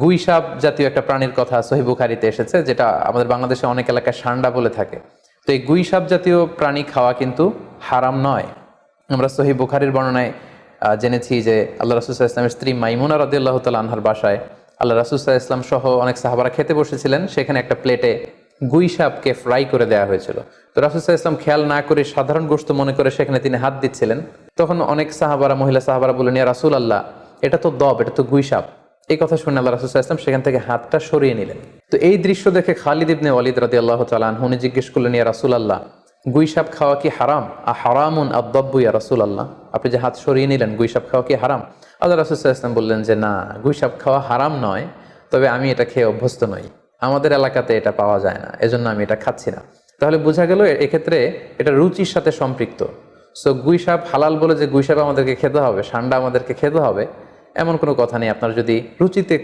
গুইসাপ জাতীয় একটা প্রাণীর কথা সহিহ বুখারীতে এসেছে, যেটা আমাদের বাংলাদেশে অনেক এলাকায় সান্ডা বলে থাকে। তো এই গুইসাপ জাতীয় প্রাণী খাওয়া কিন্তু হারাম নয়। আমরা সহিহ বুখারীর বর্ণনায় জেনেছি যে আল্লাহ রাসূল সাল্লাল্লাহু আলাইহি ওয়াসাল্লামের স্ত্রী মাইমুনা রাদিয়াল্লাহু তাআলা আনহার বাসায় আল্লাহ রাসূল সাল্লাল্লাহু আলাইহি ওয়াসাল্লাম সহ অনেক সাহাবারা খেতে বসেছিলেন। সেখানে একটা প্লেটে গুইসাপকে ফ্রাই করে দেওয়া হয়েছিল। তো রাসূল সাল্লাল্লাহু আলাইহি ওয়াসাল্লাম খেয়াল না করে সাধারণ গোশত মনে করে সেখানে তিনি হাত দিচ্ছিলেন। তখন অনেক সাহাবারা, মহিলা সাহাবারা বললেন, ইয়া রাসূলুল্লাহ, এটা তো দব, এটা তো গুইসাপ। এই কথা শুনে আল্লাহ রাসূল সাল্লাল্লাহু আলাইহি ওয়াসাল্লাম সেখান থেকে হাতটা সরিয়ে নিলেন। তো এই দৃশ্য দেখে খালিদ ইবনে ওয়ালিদ রাদিয়াল্লাহু তাআলা আনহু উনি জিজ্ঞেস করলেন, ইয়া রাসূলুল্লাহ, গুইসাপ খাওয়া কি হারাম? হারামুন আদ-দাব্বু ইয়া রাসূলুল্লাহ, আপনি যে হাত সরিয়ে নিলেন, গুইসাপ খাওয়া কি হারাম? আল্লাহ রাসূল সাল্লাল্লাহু আলাইহি ওয়াসাল্লাম বললেন যে না, গুইসাপ খাওয়া হারাম নয়, তবে আমি এটা খেয়ে অভ্যস্ত নই, আমাদের এলাকাতে এটা পাওয়া যায় না, এজন্য আমি এটা খাচ্ছি না। তাহলে বোঝা গেল এক্ষেত্রে এটা রুচির সাথে সম্পৃক্ত। সো গুইসাপ হালাল বলে যে গুইসাপ আমাদেরকে খেতে হবে, সান্ডা আমাদেরকে খেতে হবে, এমন কোনো কথা নেই। আপনার যদি রুচিতে